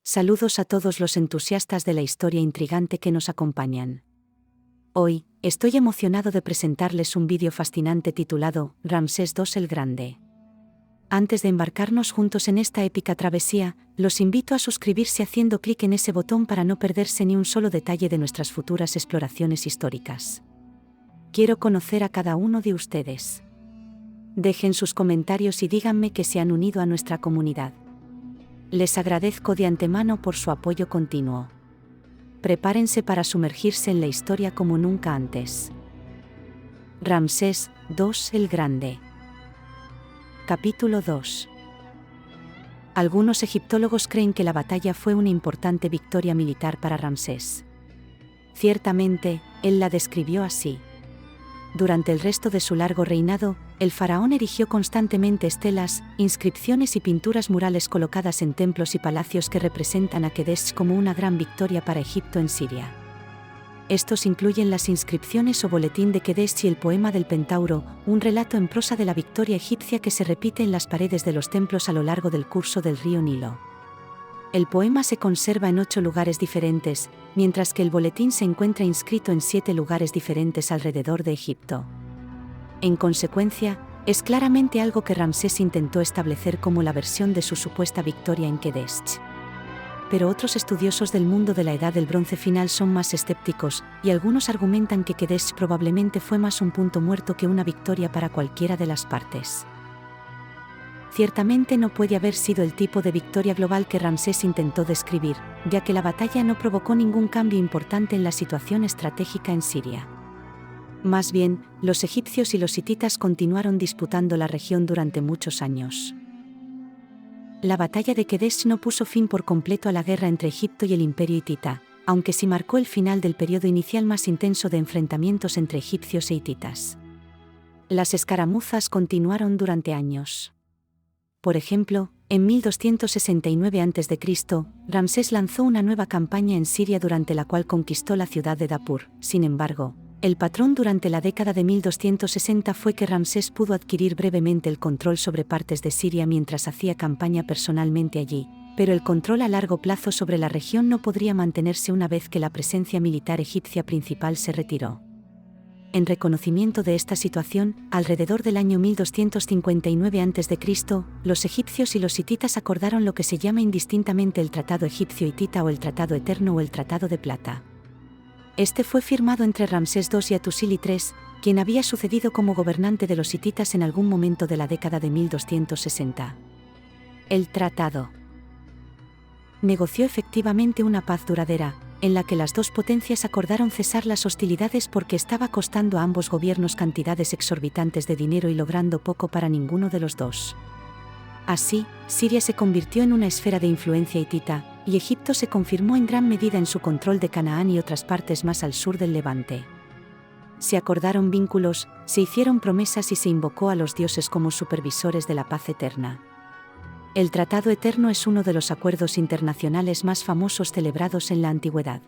Saludos a todos los entusiastas de la historia intrigante que nos acompañan. Hoy, estoy emocionado de presentarles un vídeo fascinante titulado Ramsés II el Grande. Antes de embarcarnos juntos en esta épica travesía, los invito a suscribirse haciendo clic en ese botón para no perderse ni un solo detalle de nuestras futuras exploraciones históricas. Quiero conocer a cada uno de ustedes. Dejen sus comentarios y díganme que se han unido a nuestra comunidad. Les agradezco de antemano por su apoyo continuo. Prepárense para sumergirse en la historia como nunca antes. Ramsés II el Grande. Capítulo 2. Algunos egiptólogos creen que la batalla fue una importante victoria militar para Ramsés. Ciertamente, él la describió así. Durante el resto de su largo reinado, el faraón erigió constantemente estelas, inscripciones y pinturas murales colocadas en templos y palacios que representan a Kedesh como una gran victoria para Egipto en Siria. Estos incluyen las inscripciones o boletín de Kedesh y el poema del Pentauro, un relato en prosa de la victoria egipcia que se repite en las paredes de los templos a lo largo del curso del río Nilo. El poema se conserva en 8 lugares diferentes, mientras que el boletín se encuentra inscrito en 7 lugares diferentes alrededor de Egipto. En consecuencia, es claramente algo que Ramsés intentó establecer como la versión de su supuesta victoria en Kedesh. Pero otros estudiosos del mundo de la Edad del Bronce final son más escépticos, y algunos argumentan que Kedesh probablemente fue más un punto muerto que una victoria para cualquiera de las partes. Ciertamente no puede haber sido el tipo de victoria global que Ramsés intentó describir, ya que la batalla no provocó ningún cambio importante en la situación estratégica en Siria. Más bien, los egipcios y los hititas continuaron disputando la región durante muchos años. La batalla de Kedesh no puso fin por completo a la guerra entre Egipto y el Imperio hitita, aunque sí marcó el final del periodo inicial más intenso de enfrentamientos entre egipcios e hititas. Las escaramuzas continuaron durante años. Por ejemplo, en 1269 a.C., Ramsés lanzó una nueva campaña en Siria durante la cual conquistó la ciudad de Dapur. Sin embargo, el patrón durante la década de 1260 fue que Ramsés pudo adquirir brevemente el control sobre partes de Siria mientras hacía campaña personalmente allí, pero el control a largo plazo sobre la región no podría mantenerse una vez que la presencia militar egipcia principal se retiró. En reconocimiento de esta situación, alrededor del año 1259 a.C., los egipcios y los hititas acordaron lo que se llama indistintamente el Tratado Egipcio-Hitita o el Tratado Eterno o el Tratado de Plata. Este fue firmado entre Ramsés II y Hattusili III, quien había sucedido como gobernante de los hititas en algún momento de la década de 1260. El tratado negoció efectivamente una paz duradera, en la que las dos potencias acordaron cesar las hostilidades porque estaba costando a ambos gobiernos cantidades exorbitantes de dinero y logrando poco para ninguno de los dos. Así, Siria se convirtió en una esfera de influencia hitita, y Egipto se confirmó en gran medida en su control de Canaán y otras partes más al sur del Levante. Se acordaron vínculos, se hicieron promesas y se invocó a los dioses como supervisores de la paz eterna. El Tratado Eterno es uno de los acuerdos internacionales más famosos celebrados en la antigüedad.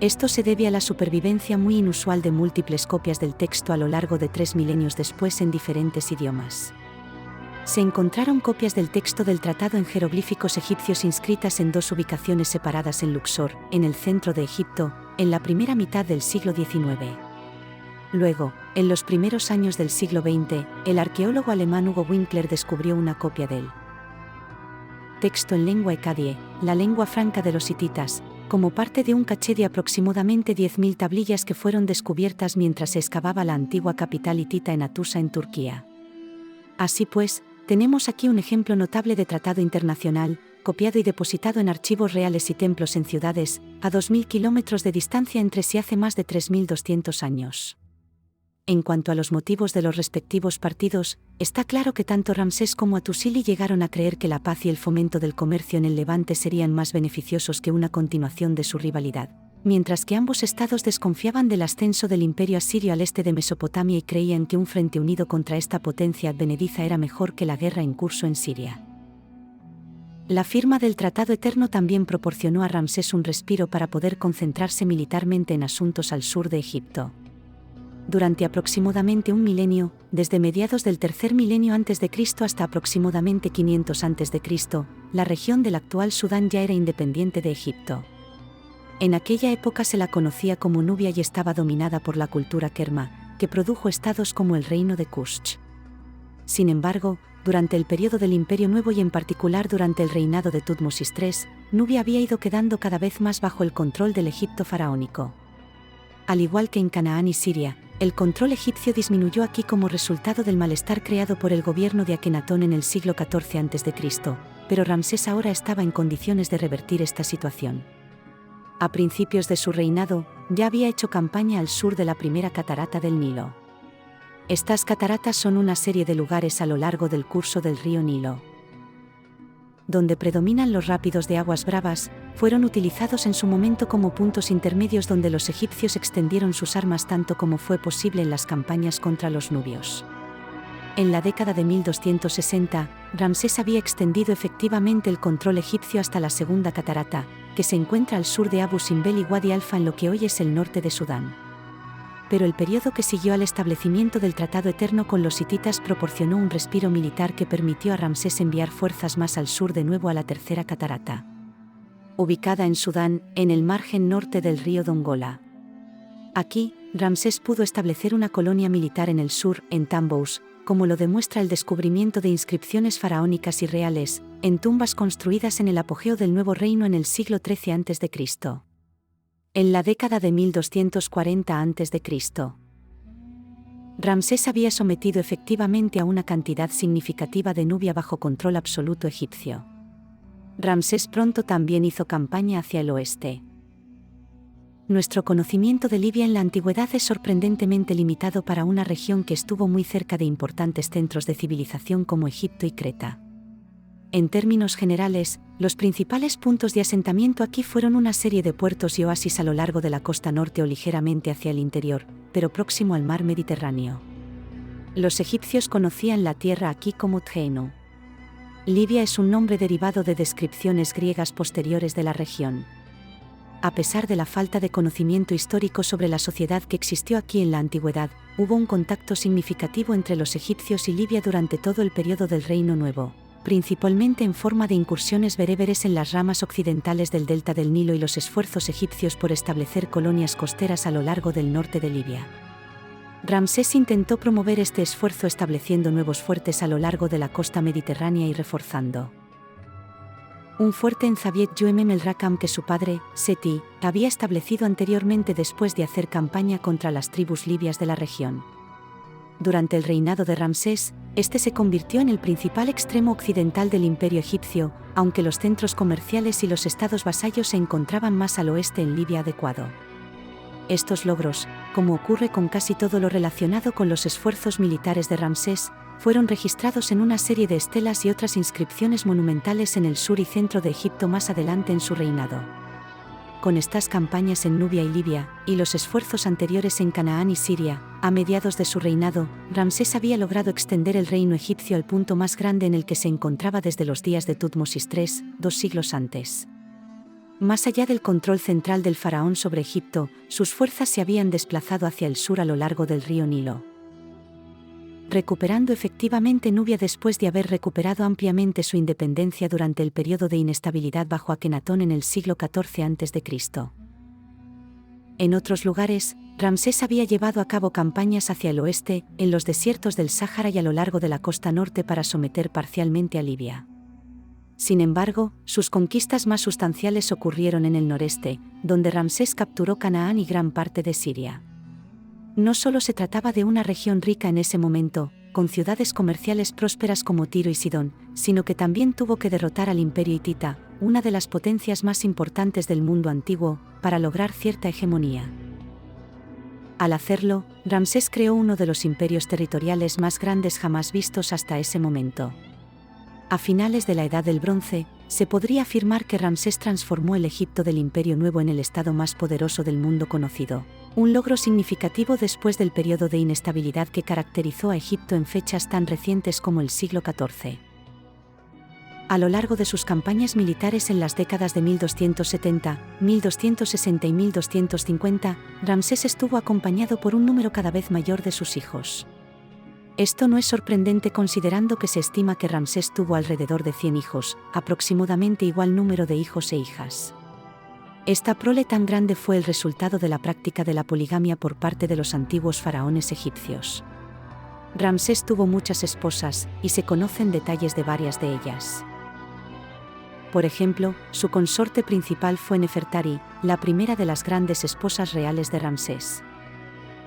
Esto se debe a la supervivencia muy inusual de múltiples copias del texto a lo largo de 3 milenios después en diferentes idiomas. Se encontraron copias del texto del tratado en jeroglíficos egipcios inscritas en 2 ubicaciones separadas en Luxor, en el centro de Egipto, en la primera mitad del siglo XIX. Luego, en los primeros años del siglo XX, el arqueólogo alemán Hugo Winkler descubrió una copia del texto en lengua ecadie, la lengua franca de los hititas, como parte de un caché de aproximadamente 10.000 tablillas que fueron descubiertas mientras se excavaba la antigua capital hitita en Hattusa en Turquía. Así pues, tenemos aquí un ejemplo notable de tratado internacional, copiado y depositado en archivos reales y templos en ciudades, a 2.000 kilómetros de distancia entre sí hace más de 3.200 años. En cuanto a los motivos de los respectivos partidos, está claro que tanto Ramsés como Hattusili llegaron a creer que la paz y el fomento del comercio en el Levante serían más beneficiosos que una continuación de su rivalidad, mientras que ambos estados desconfiaban del ascenso del imperio asirio al este de Mesopotamia y creían que un frente unido contra esta potencia advenediza era mejor que la guerra en curso en Siria. La firma del Tratado Eterno también proporcionó a Ramsés un respiro para poder concentrarse militarmente en asuntos al sur de Egipto. Durante aproximadamente un milenio, desde mediados del tercer milenio a.C. hasta aproximadamente 500 a.C., la región del actual Sudán ya era independiente de Egipto. En aquella época se la conocía como Nubia y estaba dominada por la cultura Kerma, que produjo estados como el reino de Kush. Sin embargo, durante el periodo del Imperio Nuevo y en particular durante el reinado de Tutmosis III, Nubia había ido quedando cada vez más bajo el control del Egipto faraónico. Al igual que en Canaán y Siria, el control egipcio disminuyó aquí como resultado del malestar creado por el gobierno de Akenatón en el siglo XIV a.C., pero Ramsés ahora estaba en condiciones de revertir esta situación. A principios de su reinado, ya había hecho campaña al sur de la primera catarata del Nilo. Estas cataratas son una serie de lugares a lo largo del curso del río Nilo. Donde predominan los rápidos de aguas bravas, fueron utilizados en su momento como puntos intermedios donde los egipcios extendieron sus armas tanto como fue posible en las campañas contra los nubios. En la década de 1260, Ramsés había extendido efectivamente el control egipcio hasta la segunda catarata, que se encuentra al sur de Abu Simbel y Wadi Alfa en lo que hoy es el norte de Sudán. Pero el periodo que siguió al establecimiento del Tratado Eterno con los hititas proporcionó un respiro militar que permitió a Ramsés enviar fuerzas más al sur de nuevo a la tercera catarata. Ubicada en Sudán, en el margen norte del río Dongola. Aquí, Ramsés pudo establecer una colonia militar en el sur, en Tambous, como lo demuestra el descubrimiento de inscripciones faraónicas y reales, en tumbas construidas en el apogeo del nuevo reino en el siglo XIII a.C. En la década de 1240 a.C., Ramsés había sometido efectivamente a una cantidad significativa de Nubia bajo control absoluto egipcio. Ramsés pronto también hizo campaña hacia el oeste. Nuestro conocimiento de Libia en la antigüedad es sorprendentemente limitado para una región que estuvo muy cerca de importantes centros de civilización como Egipto y Creta. En términos generales, los principales puntos de asentamiento aquí fueron una serie de puertos y oasis a lo largo de la costa norte o ligeramente hacia el interior, pero próximo al mar Mediterráneo. Los egipcios conocían la tierra aquí como Tjeinu. Libia es un nombre derivado de descripciones griegas posteriores de la región. A pesar de la falta de conocimiento histórico sobre la sociedad que existió aquí en la antigüedad, hubo un contacto significativo entre los egipcios y Libia durante todo el periodo del Reino Nuevo, principalmente en forma de incursiones bereberes en las ramas occidentales del delta del Nilo y los esfuerzos egipcios por establecer colonias costeras a lo largo del norte de Libia. Ramsés intentó promover este esfuerzo estableciendo nuevos fuertes a lo largo de la costa mediterránea y reforzando un fuerte en Zaviet Yuemem el Rakam que su padre, Seti, había establecido anteriormente después de hacer campaña contra las tribus libias de la región. Durante el reinado de Ramsés, este se convirtió en el principal extremo occidental del imperio egipcio, aunque los centros comerciales y los estados vasallos se encontraban más al oeste en Libia adecuado. Estos logros, como ocurre con casi todo lo relacionado con los esfuerzos militares de Ramsés, fueron registrados en una serie de estelas y otras inscripciones monumentales en el sur y centro de Egipto más adelante en su reinado. Con estas campañas en Nubia y Libia, y los esfuerzos anteriores en Canaán y Siria, a mediados de su reinado, Ramsés había logrado extender el reino egipcio al punto más grande en el que se encontraba desde los días de Tutmosis III, 2 siglos antes. Más allá del control central del faraón sobre Egipto, sus fuerzas se habían desplazado hacia el sur a lo largo del río Nilo, recuperando efectivamente Nubia después de haber recuperado ampliamente su independencia durante el periodo de inestabilidad bajo Akenatón en el siglo XIV a.C. En otros lugares, Ramsés había llevado a cabo campañas hacia el oeste, en los desiertos del Sáhara y a lo largo de la costa norte para someter parcialmente a Libia. Sin embargo, sus conquistas más sustanciales ocurrieron en el noreste, donde Ramsés capturó Canaán y gran parte de Siria. No solo se trataba de una región rica en ese momento, con ciudades comerciales prósperas como Tiro y Sidón, sino que también tuvo que derrotar al imperio hitita, una de las potencias más importantes del mundo antiguo, para lograr cierta hegemonía. Al hacerlo, Ramsés creó uno de los imperios territoriales más grandes jamás vistos hasta ese momento. A finales de la Edad del Bronce, se podría afirmar que Ramsés transformó el Egipto del Imperio Nuevo en el estado más poderoso del mundo conocido, un logro significativo después del periodo de inestabilidad que caracterizó a Egipto en fechas tan recientes como el siglo XIV. A lo largo de sus campañas militares en las décadas de 1270, 1260 y 1250, Ramsés estuvo acompañado por un número cada vez mayor de sus hijos. Esto no es sorprendente considerando que se estima que Ramsés tuvo alrededor de 100 hijos, aproximadamente igual número de hijos e hijas. Esta prole tan grande fue el resultado de la práctica de la poligamia por parte de los antiguos faraones egipcios. Ramsés tuvo muchas esposas, y se conocen detalles de varias de ellas. Por ejemplo, su consorte principal fue Nefertari, la primera de las grandes esposas reales de Ramsés.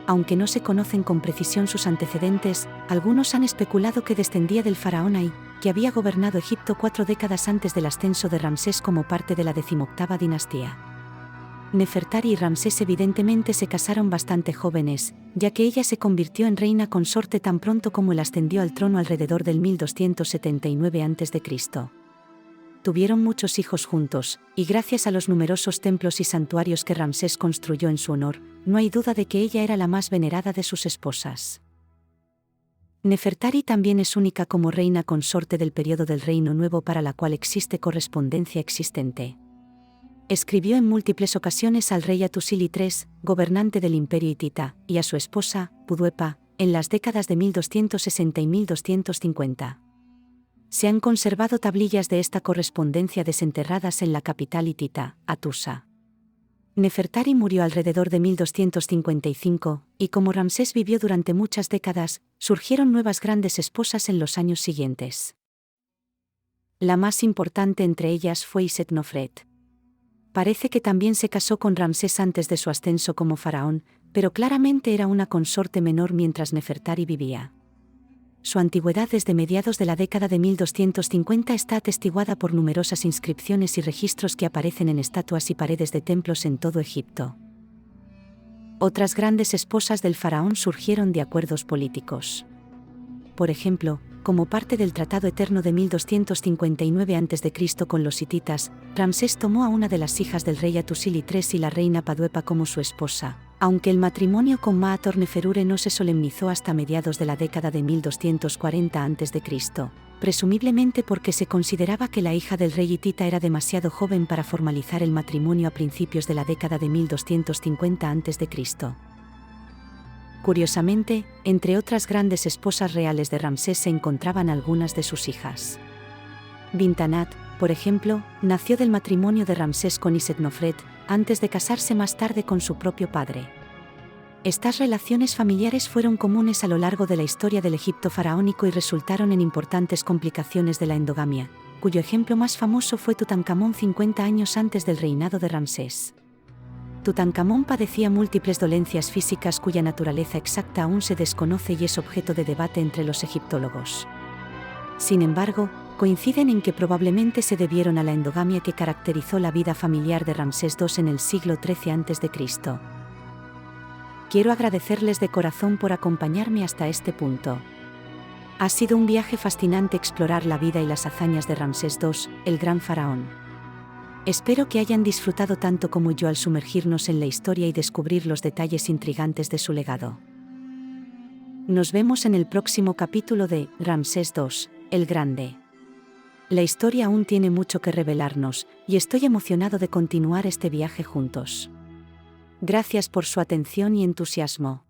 Aunque no se conocen con precisión sus antecedentes, algunos han especulado que descendía del faraón Ay, que había gobernado Egipto 4 décadas antes del ascenso de Ramsés como parte de la 18ª dinastía. Nefertari y Ramsés evidentemente se casaron bastante jóvenes, ya que ella se convirtió en reina consorte tan pronto como él ascendió al trono alrededor del 1279 a.C. Tuvieron muchos hijos juntos, y gracias a los numerosos templos y santuarios que Ramsés construyó en su honor, no hay duda de que ella era la más venerada de sus esposas. Nefertari también es única como reina consorte del periodo del Reino Nuevo para la cual existe correspondencia existente. Escribió en múltiples ocasiones al rey Atusili III, gobernante del Imperio hitita, y a su esposa, Puduepa, en las décadas de 1260 y 1250. Se han conservado tablillas de esta correspondencia desenterradas en la capital hitita, Atusa. Nefertari murió alrededor de 1255, y como Ramsés vivió durante muchas décadas, surgieron nuevas grandes esposas en los años siguientes. La más importante entre ellas fue Isetnofret. Parece que también se casó con Ramsés antes de su ascenso como faraón, pero claramente era una consorte menor mientras Nefertari vivía. Su antigüedad desde mediados de la década de 1250 está atestiguada por numerosas inscripciones y registros que aparecen en estatuas y paredes de templos en todo Egipto. Otras grandes esposas del faraón surgieron de acuerdos políticos. Por ejemplo, como parte del Tratado Eterno de 1259 a.C. con los hititas, Ramsés tomó a una de las hijas del rey Atusili III y la reina Paduepa como su esposa, aunque el matrimonio con Maatorneferure no se solemnizó hasta mediados de la década de 1240 a.C., presumiblemente porque se consideraba que la hija del rey hitita era demasiado joven para formalizar el matrimonio a principios de la década de 1250 a.C. Curiosamente, entre otras grandes esposas reales de Ramsés se encontraban algunas de sus hijas. Bintanat, por ejemplo, nació del matrimonio de Ramsés con Isetnofret, antes de casarse más tarde con su propio padre. Estas relaciones familiares fueron comunes a lo largo de la historia del Egipto faraónico y resultaron en importantes complicaciones de la endogamia, cuyo ejemplo más famoso fue Tutankamón 50 años antes del reinado de Ramsés. Tutankamón padecía múltiples dolencias físicas cuya naturaleza exacta aún se desconoce y es objeto de debate entre los egiptólogos. Sin embargo, coinciden en que probablemente se debieron a la endogamia que caracterizó la vida familiar de Ramsés II en el siglo XIII a.C. Quiero agradecerles de corazón por acompañarme hasta este punto. Ha sido un viaje fascinante explorar la vida y las hazañas de Ramsés II, el gran faraón. Espero que hayan disfrutado tanto como yo al sumergirnos en la historia y descubrir los detalles intrigantes de su legado. Nos vemos en el próximo capítulo de Ramsés II, el Grande. La historia aún tiene mucho que revelarnos, y estoy emocionado de continuar este viaje juntos. Gracias por su atención y entusiasmo.